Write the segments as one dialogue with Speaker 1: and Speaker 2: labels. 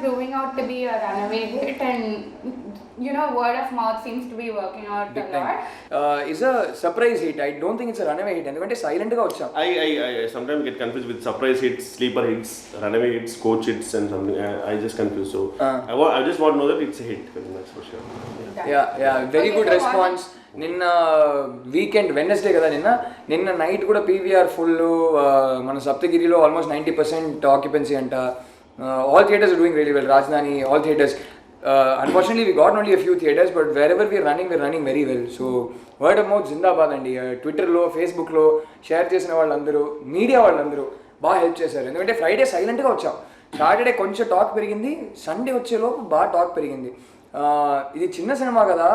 Speaker 1: proving out to be a runaway hit, and word of mouth seems to be working out
Speaker 2: Big
Speaker 1: a lot.
Speaker 2: It's a surprise hit. I don't think it's a runaway hit. ఎందుకంటే silent గా వచ్చాం.
Speaker 3: I sometimes get confused with surprise hits, sleeper hits, runaway hits, coach hits, and something. I just confuse. So I just want to know that it's a hit. That's for sure.
Speaker 2: Yeah. Very good response. నిన్న weekend wednesday కదా నిన్న night కూడా PVR full. మన సప్తగిరిలో almost 90% occupancy అంట. All theatres doing really well. Rajdhani, all theatres. Unfortunately, we got only a few theatres, but wherever we're running very well. So, word of mouth జిందాబాద్ అండి. ట్విట్టర్లో, ఫేస్బుక్లో share చేసిన వాళ్ళందరూ, మీడియా వాళ్ళందరూ బాగా హెల్ప్ చేశారు. ఎందుకంటే ఫ్రైడే సైలెంట్గా వచ్చాం. సాటర్డే కొంచెం టాక్ పెరిగింది, సండే వచ్చేలోపు బాగా టాక్ పెరిగింది. ఇది చిన్న సినిమా కదా,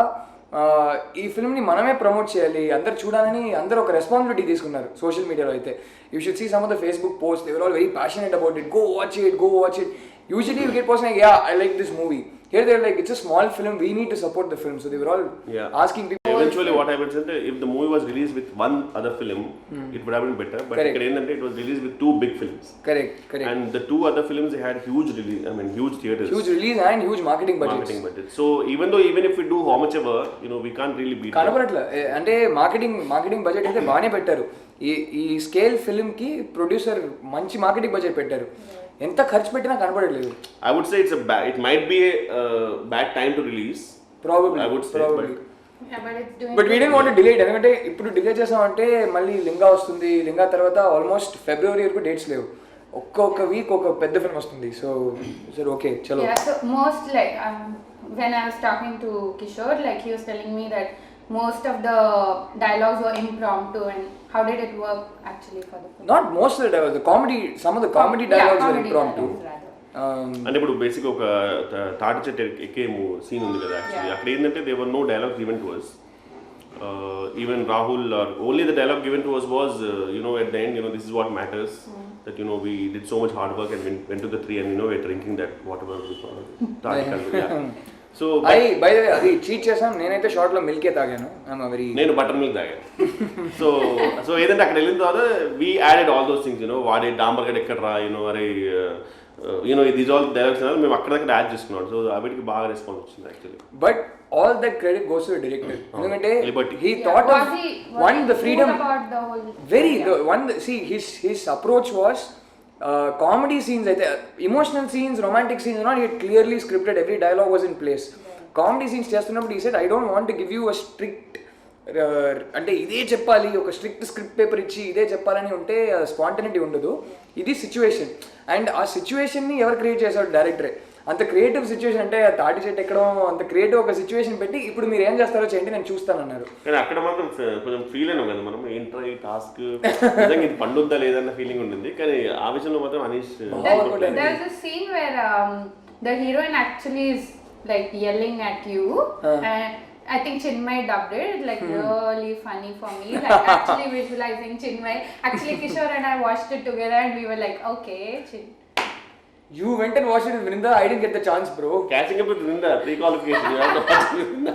Speaker 2: ఈ ఫిల్మ్ని మనమే ప్రమోట్ చేయాలి, అందరు చూడాలని అందరూ ఒక రెస్పాన్సిబిలిటీ తీసుకున్నారు. సోషల్ మీడియాలో అయితే you should see some of the Facebook post, they were all very passionate about it. Go watch it. Usually you get person like, yeah, I like this movie. Here they're like, it's a small film, we need to support the film. So they were all asking people.
Speaker 3: Eventually what happens is that if the movie was released with one other film, it would have been better. But it was released with two big films.
Speaker 2: Correct.
Speaker 3: And the two other films, they had huge release, huge theaters.
Speaker 2: Huge release and huge marketing budget.
Speaker 3: So even if we do how much ever, we can't really beat
Speaker 2: కనపడట్ల అంటే marketing budget అయితే బాగానే పెట్టారు. ఈ scale film కి producer మంచి marketing budget పెట్టారు. ఎంత ఖర్చు పెట్టినా కనపడలేదు.
Speaker 3: I would say it might be a bad time to release.
Speaker 2: Probably.
Speaker 3: I would say.
Speaker 2: But we didn't want to delay it. ఎందుకంటే ఇప్పుడు డిలే చేసామంటే మళ్ళీ లింగా వస్తుంది. లింగా తర్వాత ఆల్మోస్ట్ ఫిబ్రవరి వరకు డేట్స్ లేవు. ఒక్కొక్క వీక్ ఒక పెద్ద ఫిల్మ్ వస్తుంది. సో సరే ఓకే చలో.
Speaker 1: Yeah, so most like when I was talking to Kishore, like he was telling me that most of the dialogues were impromptu, and how did it work actually for the film?
Speaker 2: Not most of the dialogues, some of the comedy dialogues were impromptu.
Speaker 3: అంటే ఇప్పుడు basic ఒక తాటి చెట్టు ఎక్కే scene ఉంది కదా actually. అక్కడ ఏంటంటే they were no dialogue given to us. Even Rahul, only the dialogue given to us was at the end, this is what matters, that we did so much hard work and went to the tree and we're drinking that whatever we So
Speaker 2: by the way, అది cheat చేసాం. నేనైతే short లో మిల్కే తాగాను.
Speaker 3: నేను butter milk తాగాను. So ఏదంటే అక్కడ వెళ్ళిన తర్వాత we added all those things, వాడే డాంబర్ గడ్ ఎక్కడ రా, అరే దీస్ ఆల్ డైలాగ్స్ మేము అక్కడక్కడ యాడ్ చేసుకున్నాం. సో వీటికి బాగా రెస్పాన్స్ వచ్చింది actually.
Speaker 2: But all that credit goes to the director. ఎందుకంటే he thought of one the freedom
Speaker 1: about the whole
Speaker 2: his approach was comedy scenes అయితే emotional scenes, romantic scenes not yet clearly scripted. Every dialogue was in place. Comedy scenes చేస్తున్నప్పుడు he said, I don't want to give you a strict అంటే ఇదే చెప్పాలి, ఒక strict script paper ఇచ్చి ఇదే చెప్పాలని ఉంటే స్పాంటనిటీ ఉండదు. ఇది సిచ్యువేషన్, అండ్ ఆ సిచ్యువేషన్ని ఎవరు క్రియేట్ చేశారు? డైరెక్టరే. అంత క్రియేటివ్ సిచ్యువేషన్ అంటే తాటి చెట్టు ఎక్కడం, అంత క్రియేటివ్ ఒక సిచ్యువేషన్ పెట్టి ఇప్పుడు మీరు ఏం చేస్తారో చేయండి నేను చూస్తానన్నారు.
Speaker 3: కానీ అక్కడ మాత్రం కొంచెం ఫీల్ అయినాం కదా మనం, ఏంట్రా ఈ టాస్క్ నిజంగా ఇది పండుద్దా లేదన్న ఫీలింగ్ ఉంటుంది. కానీ ఆ విషయంలో మాత్రం Anish
Speaker 1: there's a scene where the heroine actually is like yelling at you, and I think Chinmay dubbed it like really funny for me, like actually visualizing Chinmay. Actually Kishore and I watched it together and we were like, okay,
Speaker 2: You went and watched it with VRINDA. I didn't get the chance, bro.
Speaker 3: Catching up with VRINDA, pre-qualification. You have to watch VRINDA.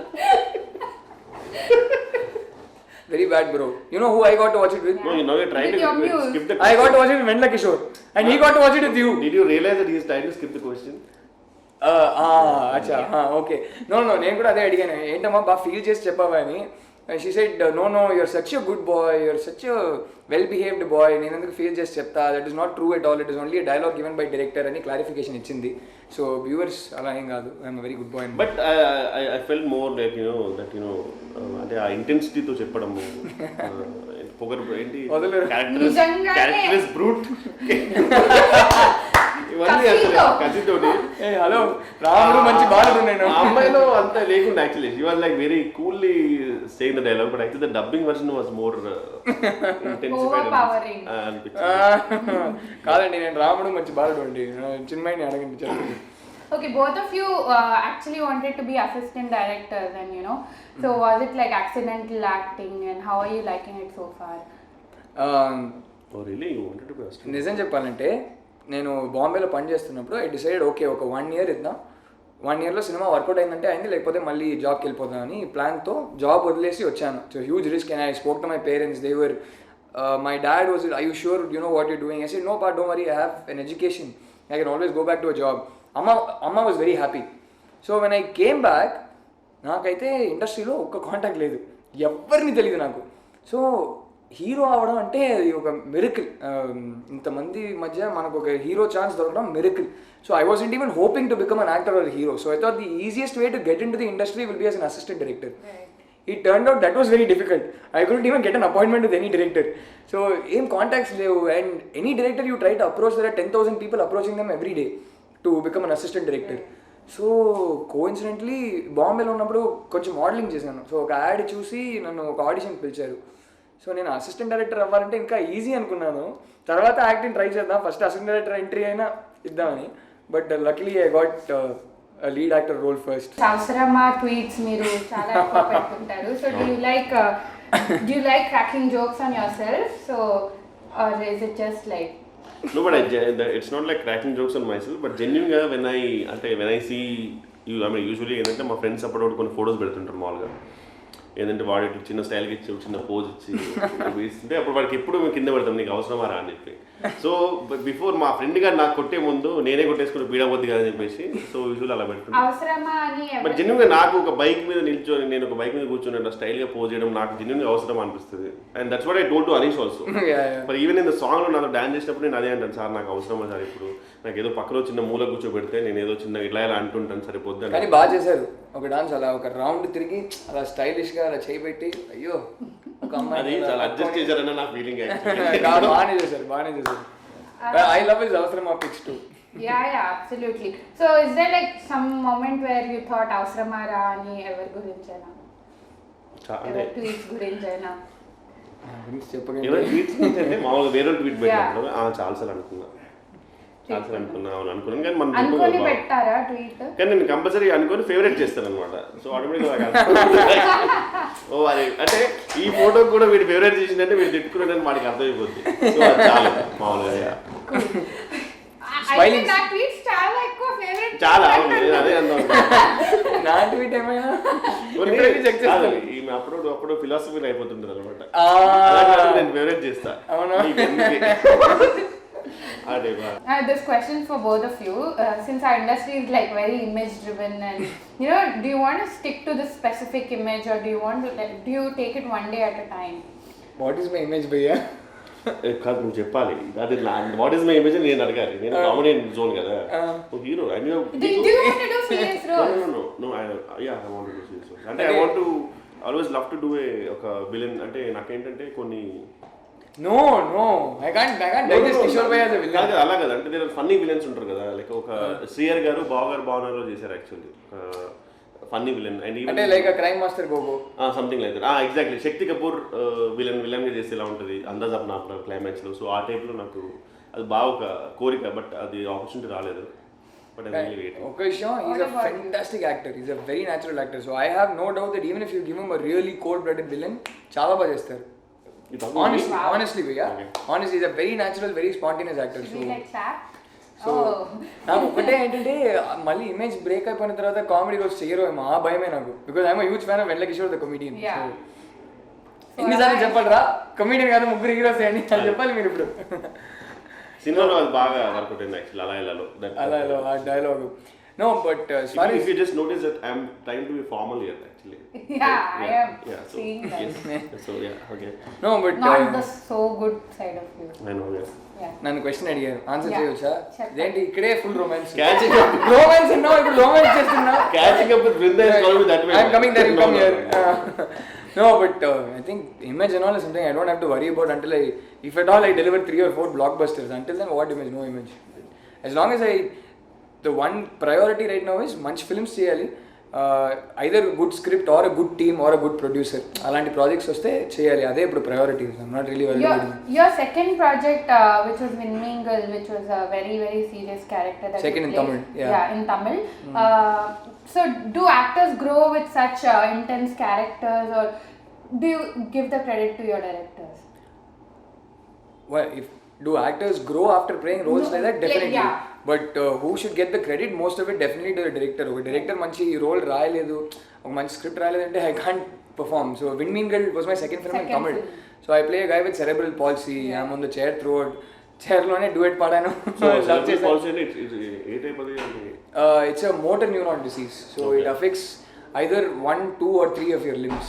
Speaker 2: Very bad, bro. You know who I got to watch it with?
Speaker 3: No, you're trying to skip the question.
Speaker 2: I got to watch it with Vennela Kishore. And he got to watch it with you.
Speaker 3: Did you realize that he is trying to skip the question?
Speaker 2: అచ్చా okay. No నేను కూడా అదే అడిగాను, ఏంటమ్మా బాగా feel చేసి చెప్పావా అని. She said no you're such a good boy, you're such a well behaved boy, నేను ఎందుకు ఫీల్ చేసి చెప్తా, that is not true at all, it is only dialogue given by director అని క్లారిఫికేషన్ ఇచ్చింది. సో వ్యూవర్స్ అలా ఏం కాదు, I'm very good boy.
Speaker 3: But I felt more like that అంటే ఆ ఇంటెన్సిటీతో చెప్పడం పొగరు ఏంటి క్యారెక్టర్స్ బ్రూట్ ఇవన్నీ కసితోటి.
Speaker 2: హలో రాముడు మంచి బాలుడు. నేను
Speaker 3: అమ్మాయిలో అంత లేకుండా actually she was like very కూల్లీ saying the dialogue, but actually the dubbing version was more
Speaker 1: overpowering.
Speaker 2: కాదండి, నేను రాముడు మంచి బాలుడు అండి. చిన్మయిని అడగండి చెప్పండి.
Speaker 1: Okay, both of you actually wanted to be assistant directors, and so was it like accidental acting, and how are you liking it so far?
Speaker 3: Oh really, you wanted to be assistant?
Speaker 2: నిజం చెప్పాలంటే నేను బాంబేలో పనిచేస్తున్నప్పుడు I decided okay ఒక 1 year ఇద్దాం, 1 yearలో cinema work out అయిందంటే అయింది, లేకపోతే మళ్ళీ జాబ్కి వెళ్ళిపోతామని ప్లాన్తో జాబ్ వదిలేసి వచ్చాను. So huge risk, and I spoke to my parents. They were my dad was, I you sure you know what you doing? I said no pa, don't worry, I have an education, I can always go back to a job. అమ్మ was very happy. So when I came back నాకైతే ఇండస్ట్రీలో ఒక్క contact లేదు, ఎవరిని తెలియదు నాకు. So hero అవడం అంటే అది ఒక మిరకిల్. ఇంతమంది మధ్య మనకు ఒక హీరో ఛాన్స్ దొరకడం miracle. So I wasn't even hoping to become an actor or hero. So I thought the easiest way to get in to the industry will be as an assistant director. It turned out that was very difficult. I couldn't even get an appointment with any director. So aim contacts levu, and any director you try to approach, there are 10,000 people approaching them every day to become an assistant director. So coincidentally బాంబేలో ఉన్నప్పుడు కొంచెం modelling చేశాను. So ఒక add చూసి నన్ను ఒక ఆడిషన్కి పిలిచారు. So నేను అసిస్టెంట్ డైరెక్టర్ అవ్వాలంటే ఇంకా ఈజీ అనుకున్నాను. తర్వాత యాక్టింగ్ ట్రై చేద్దాం, ఫస్ట్ అసిస్టెంట్ డైరెక్టర్ ఎంట్రీ అయినా ఇద్దామని. But luckily I got lead actor role first.
Speaker 1: అవసరమా ట్వీట్స్ మీరు చాలా ఎక్కువ పెట్టుకుంటారు. So do you like cracking jokes on yourself? So or is it just like
Speaker 3: No, but it's not like cracking jokes on myself, but genuinely when I see you, I mean usually ఏంటంటే మా friends అప్పుడు కొన్ని photos పెడుతుంటారు మామూలుగా. ఏంటంటే వాడు చిన్న స్టైల్కి ఇచ్చి చిన్న పోజ్ ఇచ్చి వేస్తుంటే అప్పుడు వాడికి ఎప్పుడు మేము కింద పెడతాం, నీకు అవసరమా రా అని చెప్పి. సో బిఫోర్ మా ఫ్రెండ్ గారు నాకు కొట్టే ముందు నేనే కొట్టేసుకుని పీడబోద్ది కదా అని చెప్పేసి సో యూజువల్ అలా పెట్టుకుంటాను. బట్ జెన్యున్గా నాకు ఒక బైక్ మీద నిల్చొని నేను ఒక బైక్ మీద కూర్చొని స్టైల్గా పోజ్ చేయడం నాకు జెన్యున్గా అవసరం అనిపిస్తుంది. And that's what I told to Anish also. But even in the సాంగ్లో నాతో డాన్స్ చేసినప్పుడు నేను అదే అంటాను, సార్ నాకు అవసరమా సార్, ఇప్పుడు నాకు ఏదో పక్కలో చిన్న మూల కూర్చోబెడితే నేను ఏదో చిన్న ఇలా అంటుంటాను సరిపోద్ది.
Speaker 2: కానీ బాగా చేశారు ఒక డాన్స్, అలా ఒక రౌండ్ తిరిగి అలా స్టైలిష్గా అలా చేయబెట్టి అయ్యో ఒక అమ్మాయి
Speaker 3: చాలా అడ్జస్ట్ చేశారన్న నా ఫీలింగ్.
Speaker 2: బాగానే చేశారు. I love his అవసరమా pics too.
Speaker 1: Yeah, absolutely. So is there like some moment where you thought అవసరమా రా అని ఎవరి గురించైనా, ఎవరి ట్వీట్స్ గురించైనా?
Speaker 3: ఎవరి ట్వీట్స్ అంటే మామూలుగా వేరే ట్వీట్ పెట్టినప్పుడు చాలాసార్లు అనుకున్నాను కానీ మనం
Speaker 1: అనుకొని పెట్టారా ట్వీట్?
Speaker 3: కానీ నేను కంపల్సరీ అనుకొని ఫేవరెట్ చేస్తాను అనమాట. సో ఆటోమేటిక్గా ఓ అది అంటే ఈ ఫోటో కూడా వీడు ఫేవరెట్ చేసిందంటే వీడు తిట్టుకున్నాడని వాడికి అర్థమైపోద్ది. సో అది చాలా మామూలుగా చాలా అదే
Speaker 2: నా ట్వీట్ ఏమైనా
Speaker 3: అప్పుడు ఫిలాసఫీలు అయిపోతుంటారు అనమాట. నేను ఫేవరెట్ చేస్తా.
Speaker 1: This question for both of you, since our industry is like very image driven, and you know, do you want to stick to this specific image, or do you take it one day at a time?
Speaker 2: What is my image, భయ్యా?
Speaker 3: కాదు నువ్వు చెప్పాలి. అది what is my image నేను అడగాలి. నేను comedy zone కదా, hero.
Speaker 1: Do you want to do serious roles?
Speaker 3: No, I want to do serious roles. అంటే I want to always love to do ఒక విలన్. అంటే నాకేంటంటే కొన్ని
Speaker 2: I can't digest Kishore bhai as a villain.
Speaker 3: అలా కదా, అంటే there are funny villains ఉంటారు కదా, లైక్ ఒక శ్రీయర్ గారు బావనర్లో చేశారు యాక్చువల్లీ ఫన్నీ విలన్. అండ్
Speaker 2: అంటే like crime master Gogo
Speaker 3: something like that. Exactly Shakti Kapoor villain గా చేస్తే ఎలా ఉంటుంది అందాజ్ అప్నా క్లైమాక్స్ లో. సో ఆ టైప్ లో నాకు అది బాగా ఒక కోరిక, బట్ అది ఆపర్చునిటీ రాలేదు. But I really waiting.
Speaker 2: ఒక విషయం, is a fantastic actor, is a very natural actor. So I have no doubt that even if you give him a really cold blooded villain చాలా బాగా చేస్తారు. Honestly, భయ్యా, honestly, he's a very natural, very spontaneous actor. So నాకు ఒకటే ఏంటంటే మళ్ళీ image break అయిపోయిన తర్వాత కామెడీ రోజు చేయరు ఏమో ఆ భయమే నాకు. Because I'm huge fan of Vennela Kishore the comedian. ఎన్నిసార్లు చెప్పాలరా కమెడియన్ కాదు ముగ్గురు హీరోస్ అని చెప్పాలి మీరు ఇప్పుడు.
Speaker 3: సినిమాలో అది బాగా వర్కౌట్ అయింది యాక్చువల్లీ.
Speaker 2: అలా ఆ dialogue. No, but
Speaker 3: if you just notice that I'm trying to be formal here actually.
Speaker 1: I am seeing that.
Speaker 3: Yes. So okay.
Speaker 2: No, but
Speaker 1: not the so good side of you.
Speaker 3: I know, yes.
Speaker 2: నన్ను question అడిగారు, answer చేయొచ్చా? ఏంటి ఇక్కడే full romance అన్నావు, ఇప్పుడు romance చేస్తున్నా.
Speaker 3: Catching up with Vrinda is going that way.
Speaker 2: I'm coming there, you come here. No, but I think image and all is something I don't have to worry about until if at all I deliver 3 or 4 blockbusters. Until then, what image? No image. As long as the one priority right now is మంచి films చేయాలి. Either good script or a good team or a good producer, అలాంటి projects వస్తే చేయాలి. అదే ఇప్పుడు priority. I'm not really worried.
Speaker 1: Your second project, which was Vennela, which was a very very serious character that
Speaker 2: second in Tamil.
Speaker 1: In Tamil. So do actors grow with such intense characters, or do you give the credit to your directors?
Speaker 2: Well, do actors grow after playing roles like that? Definitely.
Speaker 1: Yeah.
Speaker 2: But who should get the credit? Most of it definitely to the director. ఒక director మంచి role రాయలేదు, ఒక మంచి script రాయలేదంటే I can't perform. So Vindmeangal was my second film in Tamil. So I play a guy with cerebral palsy. I'm on the chair throughout. Chair లోనే duet పాడాను.
Speaker 3: So cerebral palsy అంటే ఏ type అది?
Speaker 2: It's a motor neuron disease. So it affects either 1, 2 or 3 of your limbs.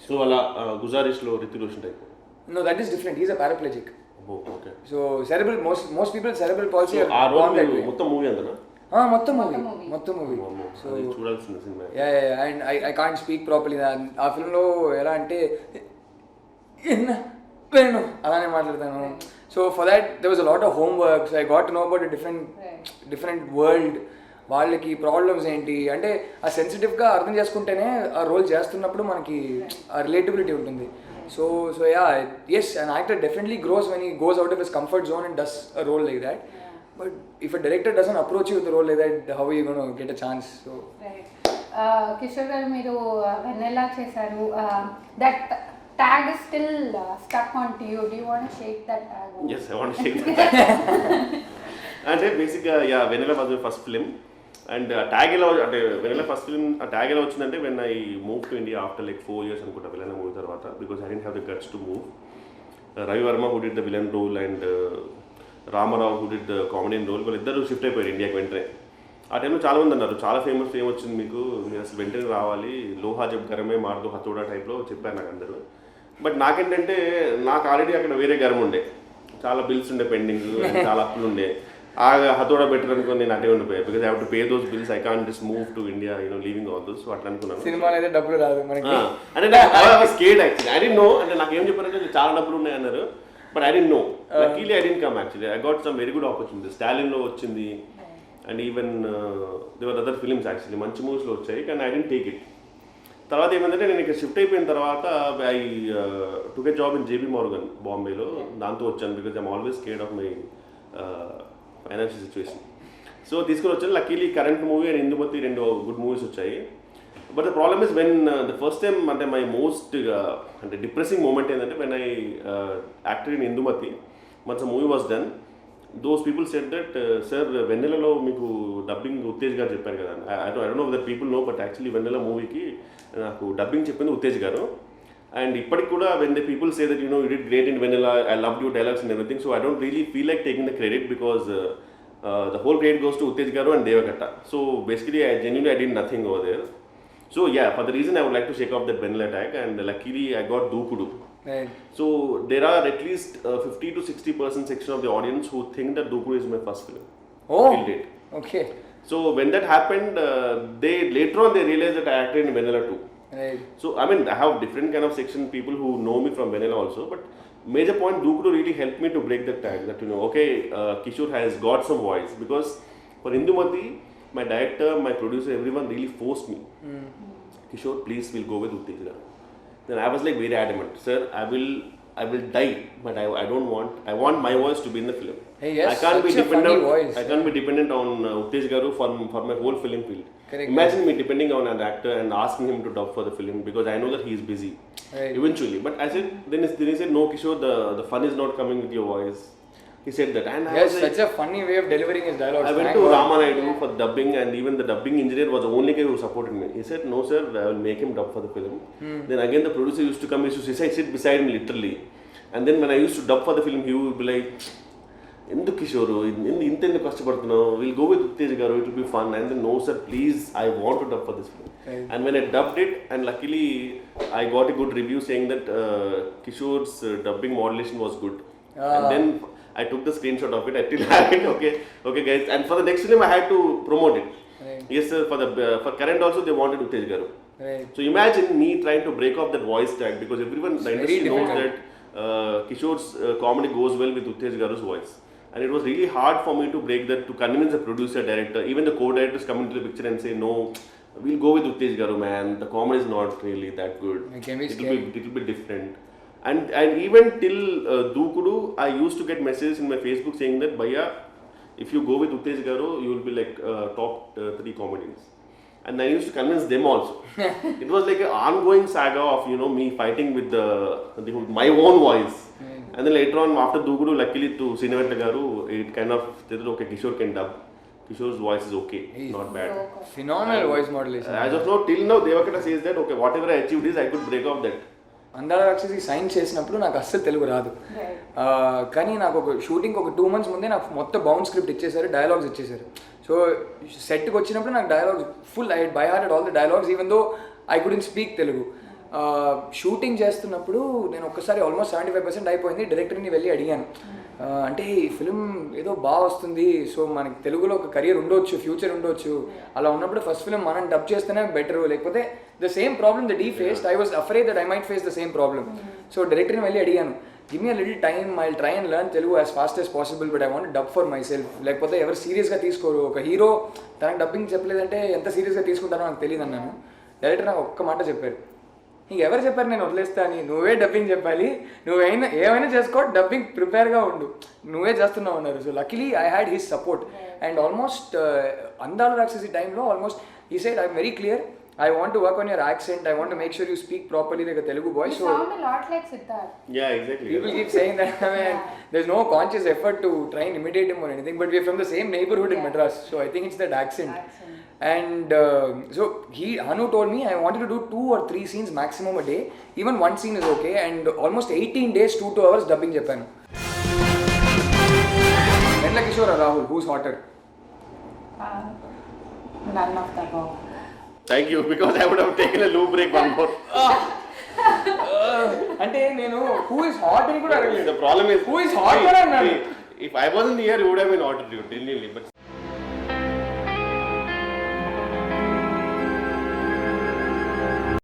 Speaker 3: So అలా గుజారిష్లో Hrithik Roshan type.
Speaker 2: No, that is different. He's a paraplegic.
Speaker 3: Oh, okay.
Speaker 2: So cerebral, most people cerebral palsy are
Speaker 3: ఆ
Speaker 2: born that way.
Speaker 3: రోజు మొత్తం movie అంతనా?
Speaker 2: మొత్తం movie.
Speaker 3: So చూడాల్సిన cinema.
Speaker 2: Yeah, and I can't speak properly. ఆ ఫిల్మ్లో ఎలా అంటే నేను అలానే మాట్లాడతాను. So for that there was a lot of homework. So I got to know about a different world. వాళ్ళకి ప్రాబ్లమ్స్ ఏంటి అంటే ఆ సెన్సిటివ్గా అర్థం చేసుకుంటేనే ఆ రోల్ చేస్తున్నప్పుడు మనకి ఆ రిలేటబిలిటీ ఉంటుంది. So yes, an actor definitely grows when he goes out of his comfort zone and does a role like that. But if a director doesn't approach you with a role like that, how are you going to get a chance? So
Speaker 1: Kishore గారు మీరు వెన్నెలా చేశారు, that tag is still stuck onto you. Do you want to shake that tag?
Speaker 3: Yes, I want to shake that tag. అంటే బేసిక్గా Vennela was my first film. And tag ఎలా అంటే Vennela first film ఆ tag ఎలా వచ్చిందంటే when I move to India after like 4 years అనుకుంటా villain movie తర్వాత, because I didn't have the guts to move. Ravi Varma who did the villain role and Ramarao who did the comedy role, వాళ్ళిద్దరు shift అయిపోయారు ఇండియాకి వెంటనే. ఆ టైంలో చాలా మంది అన్నారు చాలా ఫేమస్ ఫేమ్ వచ్చింది మీకు, మీరు అసలు వెంటనే రావాలి, లోహా జబ్ గరమే మార్దో హతోడా టైప్లో చెప్పారు నాకు అందరూ. బట్ నాకేంటంటే నాకు ఆల్రెడీ అక్కడ వేరే గరం ఉండే, చాలా బిల్స్ ఉండే పెండింగ్, చాలా అప్పులు ఉండే. ఆ హతోడా బెటర్ అనుకుని నేను అటే ఉండిపోయాను, because I have to pay those bills, I can't just move to India leaving all those. So అట్లా అనుకున్నాను.
Speaker 2: సినిమా అయితే డబ్బులు రాదు మనకి
Speaker 3: అంటే scared actually I don't know, అంటే నాకు ఏం చెప్పారంటే చాలా డబ్బులు ఉన్నాయి అన్నారు, but I don't know. Luckily I didn't come actually, I got some very good opportunity. స్టాలిన్లో వచ్చింది and even their other films actually మంచి మూవీస్లో వచ్చాయి, కానీ ఐ డెంట్ టేక్ ఇట్. తర్వాత ఏమంటే నేను ఇక్కడ షిఫ్ట్ అయిపోయిన తర్వాత I took a job in JB Morgan బాంబేలో, దాంతో వచ్చాను because I'm always scared of my financial situation. So తీసుకొని వచ్చాను. Luckily current movie and Indumathi 2 good movies వచ్చాయి. But the problem is when the first time అంటే my most అంటే depressing moment ఏంటంటే when I actor in Indumathi, once a movie was done, those people said that sir వెన్నెలలో మీకు dubbing Uttej garu చెప్పారు కదా. I don't know that people know, but actually Vennela మూవీకి నాకు dubbing చెప్పింది ఉత్తేజ్ గారు. అండ్ ఇప్పటికి కూడా when the people say that you did great in Vennela, I love you dialogues and everything. So I don't really feel like taking the credit because the whole credit goes to Uttej garu and Devakatta. So basically I genuinely I did nothing over there. So yeah, for the reason I would like to shake off that Vennela tag, and luckily I got Dookudu.
Speaker 2: Right.
Speaker 3: So there are at least 50 to 60% section of the audience who think that Dookudu is my first film.
Speaker 2: Oh,
Speaker 3: till date.
Speaker 2: Okay.
Speaker 3: So when that happened, they later on they realized that I acted in Vennela too.
Speaker 2: Right.
Speaker 3: So I mean I have different kind of section people who know me from Vennela also, but major point Dookudu really helped me to break that tag that okay, Kishore has got some voice, because for Indumati my director, my producer, everyone really forced me. Kishore, please, we'll go with Uttej garu. Then I was like very adamant, sir, I will die, but I don't want. I want my voice to be in the film.
Speaker 2: Hey, yes,
Speaker 3: I can't be dependent.
Speaker 2: Voice,
Speaker 3: I can't be dependent on Uttej garu for my whole film field.
Speaker 2: Correct.
Speaker 3: Imagine me depending on an actor and asking him to dub for the film because I know that he is busy.
Speaker 2: Right.
Speaker 3: Eventually, but I said, then he said, no, Kishore, the fun is not coming with your voice. He said that, and
Speaker 2: yes, such a funny way of delivering his dialogues.
Speaker 3: I went to Ramanaidu for dubbing, and even the dubbing engineer was the only guy who supported me. He said, no sir, I will make him dub for the film. Then again the producer used to come, he used to sit beside me literally. And then when I used to dub for the film, he would be like, Endu Kishore, intendu kashtapaduthunnao, we'll go with Uttej garu, it will be fun. And then, no sir, please, I want to dub for this film.
Speaker 2: Right.
Speaker 3: And when I dubbed it, and luckily I got a good review saying that Kishore's dubbing modulation was good. And then I took the screenshot of it. I still have it. Okay, guys. And for the next film, I had to promote it.
Speaker 2: Right.
Speaker 3: Yes, sir. For current also, they wanted Uttej garu.
Speaker 2: Right.
Speaker 3: So imagine me trying to break off that voice tag because everyone, the industry knows that Kishore's comedy goes well with Uttej garu's voice. And it was really hard for me to break that, to convince the producer, director, even the co-directors come into the picture and say, no, we'll go with Uttej garu, man. The comedy is not really that good. It will be different. And even till Dookudu, I used to get messages in my Facebook saying that, Bhaiya, if you go with Uttej garu, you will be like top 3 comedians. And I used to convince them also. It was like an ongoing saga of me fighting with my own voice. And then later on, after Dookudu, luckily to Sinaventa garu, it kind of said, okay, Kishore can dub. Kishore's voice is okay, not bad.
Speaker 2: Phenomenal voice modulation.
Speaker 3: As of now, till now, Devakata says that, okay, whatever I achieved is, I could break off that.
Speaker 2: అందాల రాక్షసి sign చేసినప్పుడు నాకు అస్సలు తెలుగు రాదు, కానీ నాకు ఒక shooting ఒక 2 months ముందే నాకు మొత్తం బౌండ్ స్క్రిప్ట్ ఇచ్చేసారు, డైలాగ్స్ ఇచ్చేసారు. సో సెట్కి వచ్చినప్పుడు నాకు dialogues full I by hearted all the dialogues even though I couldn't speak Telugu. Shooting చేస్తున్నప్పుడు నేను ఒక్కసారి ఆల్మోస్ట్ 75% అయిపోయింది. డైరెక్టర్ని వెళ్ళి అడిగాను, అంటే ఈ ఫిలిం ఏదో బాగా వస్తుంది, సో మనకి తెలుగులో ఒక కెరియర్ ఉండొచ్చు, ఫ్యూచర్ ఉండొచ్చు, అలా ఉన్నప్పుడు ఫస్ట్ ఫిలిం మనం డబ్ చేస్తేనే బెటర్, లేకపోతే the same problem the D faced, I was afraid that I might face the same problem. So డైరెక్టర్ని వెళ్ళి అడిగాను, give me a little time, I try and learn Telugu as fast as possible, but I want dub for myself. లేకపోతే ఎవరు సీరియస్గా తీసుకోరు, ఒక hero తనకు dubbing చెప్పలేదంటే ఎంత సీరియస్గా తీసుకుంటారో నాకు తెలియదు అన్నాను. డైరెక్టర్ నాకు ఒక్క మాట చెప్పారు, నీకు ఎవరు చెప్పారు నేను వదిలేస్తా అని, నువ్వే డబ్బింగ్ చెప్పాలి, నువ్వైనా ఏమైనా చేసుకో, డబ్బింగ్ ప్రిపేర్గా ఉండు, నువ్వే చేస్తున్నావు అన్నారు. So luckily I had his support. And almost అందాల రాక్షసి టైంలో ఆల్మోస్ట్ ఈ side I'm very clear, I want to work on your accent, I want to make sure you speak properly like a Telugu boy.
Speaker 1: You sound a lot like Siddharth.
Speaker 3: Yeah, exactly.
Speaker 2: People keep saying that, I mean, there's no conscious effort to try and imitate him or anything, but we're from the same neighborhood in Madras, so I think it's that accent. And so Hanu told me I wanted to do 2 or 3 scenes maximum a day, even one scene is okay, and almost 18 days 2 hours dubbing Japan. Vennela Kishore or Rahul, who's hotter?
Speaker 1: None of the above.
Speaker 3: Thank you, because I would have taken a loo break one more.
Speaker 2: అంటే నేను who is hot అని కూడా అడగలేదు.
Speaker 3: The problem is,
Speaker 2: who is hot కూడా అన్నాను.
Speaker 3: if I wasn't here, you would have been hotter, but